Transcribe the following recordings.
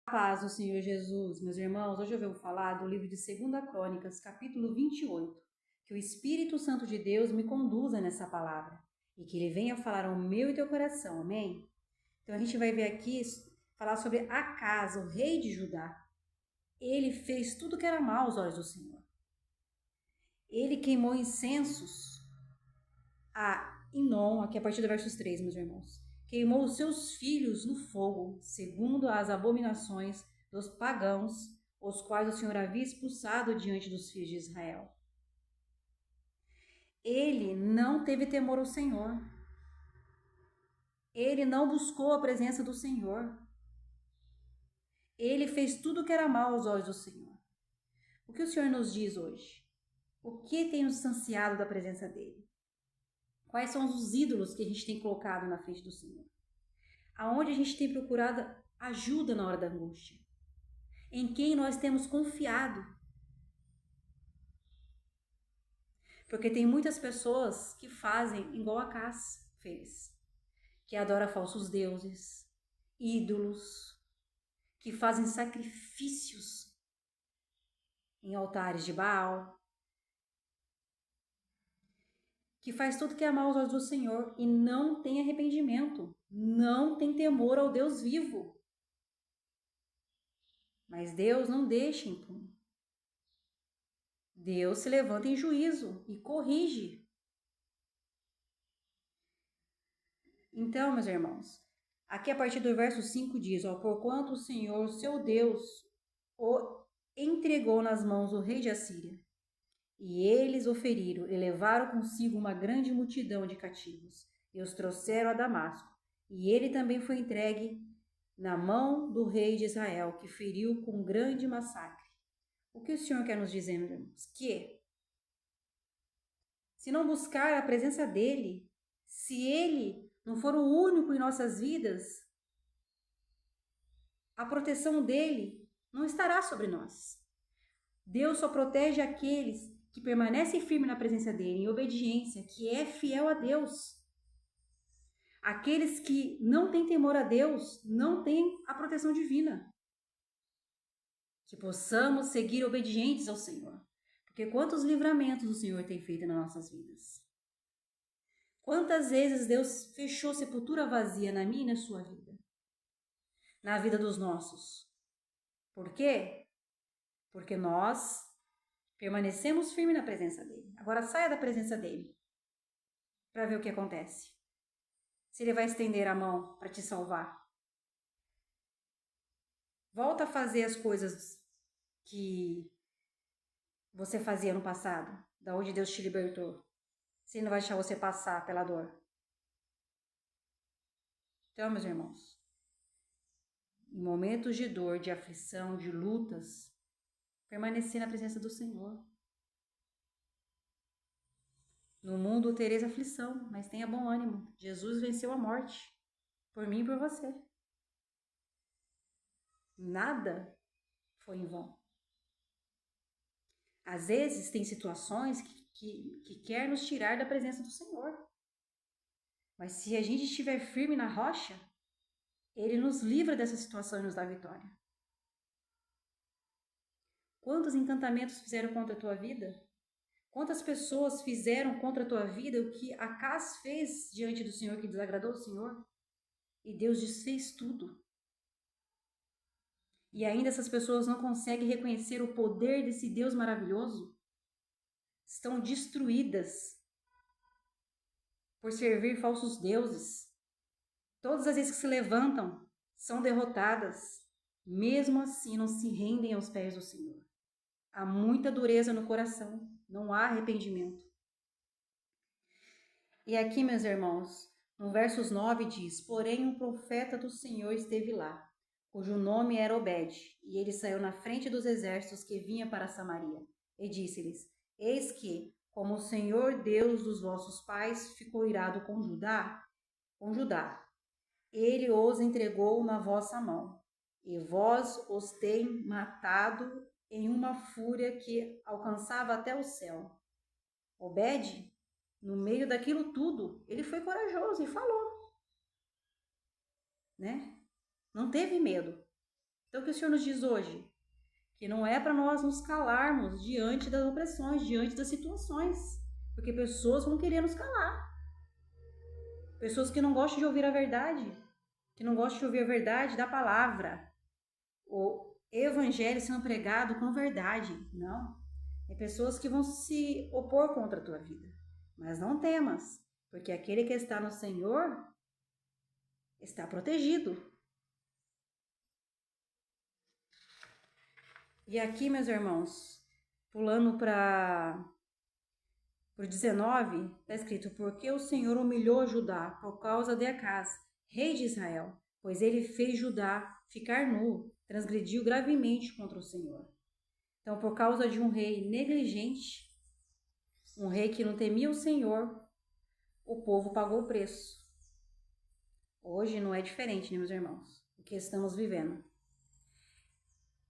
Paz do Senhor Jesus, meus irmãos, hoje eu venho falar do livro de 2 Crônicas, capítulo 28, que o Espírito Santo de Deus me conduza nessa palavra e que ele venha falar ao meu e teu coração, amém? Então a gente vai ver aqui, falar sobre Acas, o rei de Judá. Ele fez tudo que era mal aos olhos do Senhor. Ele queimou incensos a Inom, aqui a partir do versos 3, meus irmãos. Queimou os seus filhos no fogo, segundo as abominações dos pagãos, os quais o Senhor havia expulsado diante dos filhos de Israel. Ele não teve temor ao Senhor. Ele não buscou a presença do Senhor. Ele fez tudo o que era mal aos olhos do Senhor. O que o Senhor nos diz hoje? O que tem nos distanciado da presença dele? Quais são os ídolos que a gente tem colocado na frente do Senhor? Aonde a gente tem procurado ajuda na hora da angústia? Em quem nós temos confiado? Porque tem muitas pessoas que fazem igual Acas fez, que adora falsos deuses, ídolos, que fazem sacrifícios em altares de Baal, que faz tudo que é mal aos olhos do Senhor e não tem arrependimento, não tem temor ao Deus vivo. Mas Deus não deixa impune. Deus se levanta em juízo e corrige. Então, meus irmãos, aqui a partir do verso 5 diz, porquanto o Senhor, seu Deus, o entregou nas mãos do rei de Assíria, e eles o feriram e levaram consigo uma grande multidão de cativos, e os trouxeram a Damasco, e ele também foi entregue na mão do rei de Israel, que feriu com grande massacre. O que o Senhor quer nos dizer, meus irmãos? Que, se não buscar a presença dele, se ele não for o único em nossas vidas, a proteção dele não estará sobre nós. Deus só protege aqueles que permanecem firmes na presença dele, em obediência, que é fiel a Deus. Aqueles que não têm temor a Deus, não têm a proteção divina. Que possamos seguir obedientes ao Senhor. Porque quantos livramentos o Senhor tem feito nas nossas vidas? Quantas vezes Deus fechou sepultura vazia na minha e na sua vida? Na vida dos nossos. Por quê? Porque nós permanecemos firmes na presença dele. Agora saia da presença dele para ver o que acontece. Se ele vai estender a mão para te salvar. Volta a fazer as coisas que você fazia no passado, da onde Deus te libertou. Se ele não vai deixar você passar pela dor. Então, meus irmãos, em momentos de dor, de aflição, de lutas, permanecer na presença do Senhor. No mundo tereis aflição, mas tenha bom ânimo. Jesus venceu a morte, por mim e por você. Nada foi em vão. Às vezes tem situações que quer nos tirar da presença do Senhor. Mas se a gente estiver firme na rocha, ele nos livra dessa situação e nos dá vitória. Quantos encantamentos fizeram contra a tua vida? Quantas pessoas fizeram contra a tua vida o que Acas fez diante do Senhor, que desagradou o Senhor? E Deus desfez tudo. E ainda essas pessoas não conseguem reconhecer o poder desse Deus maravilhoso? Estão destruídas por servir falsos deuses. Todas as vezes que se levantam, são derrotadas. Mesmo assim, não se rendem aos pés do Senhor. Há muita dureza no coração, não há arrependimento. E aqui, meus irmãos, no versos 9 diz, porém um profeta do Senhor esteve lá, cujo nome era Obed, e ele saiu na frente dos exércitos que vinha para Samaria, e disse-lhes, eis que, como o Senhor Deus dos vossos pais ficou irado com Judá, ele os entregou na vossa mão, e vós os tem matado em uma fúria que alcançava até o céu. Obed, no meio daquilo tudo, ele foi corajoso e falou, né? Não teve medo. Então, o que o Senhor nos diz hoje? Que não é para nós nos calarmos diante das opressões, diante das situações, porque pessoas vão querer nos calar. Pessoas que não gostam de ouvir a verdade, que não gostam de ouvir a verdade da palavra. O evangelho sendo pregado com verdade. Não. É pessoas que vão se opor contra a tua vida. Mas não temas, porque aquele que está no Senhor está protegido. E aqui, meus irmãos, pulando para o 19, está escrito: porque o Senhor humilhou Judá por causa de Acaz, rei de Israel, pois ele fez Judá ficar nu, transgrediu gravemente contra o Senhor. Então, por causa de um rei negligente, um rei que não temia o Senhor, o povo pagou o preço. Hoje não é diferente, né, meus irmãos? O que estamos vivendo.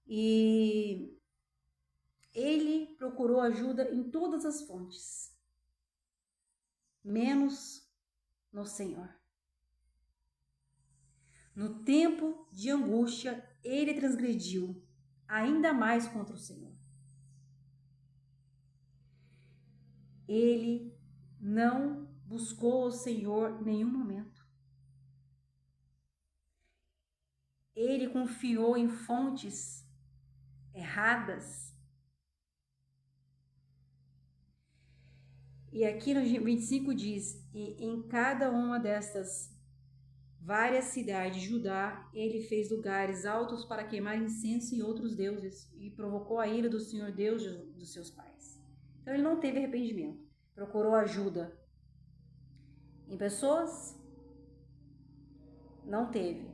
E ele procurou ajuda em todas as fontes, menos no Senhor. No tempo de angústia, ele transgrediu ainda mais contra o Senhor. Ele não buscou o Senhor em nenhum momento. Ele confiou em fontes erradas. E aqui no 25 diz: e em cada uma destas várias cidades de Judá, ele fez lugares altos para queimar incenso e outros deuses, e provocou a ira do Senhor Deus dos seus pais. Então ele não teve arrependimento. Procurou ajuda em pessoas? Não teve.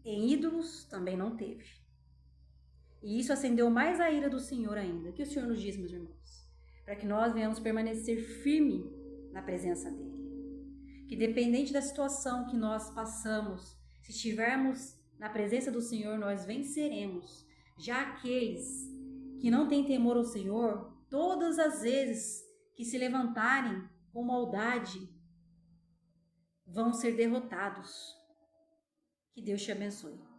Em ídolos? Também não teve. E isso acendeu mais a ira do Senhor ainda. O que o Senhor nos diz, meus irmãos? Para que nós venhamos permanecer firme na presença dele. Que dependente da situação que nós passamos, se estivermos na presença do Senhor, nós venceremos. Já aqueles que não têm temor ao Senhor, todas as vezes que se levantarem com maldade, vão ser derrotados. Que Deus te abençoe.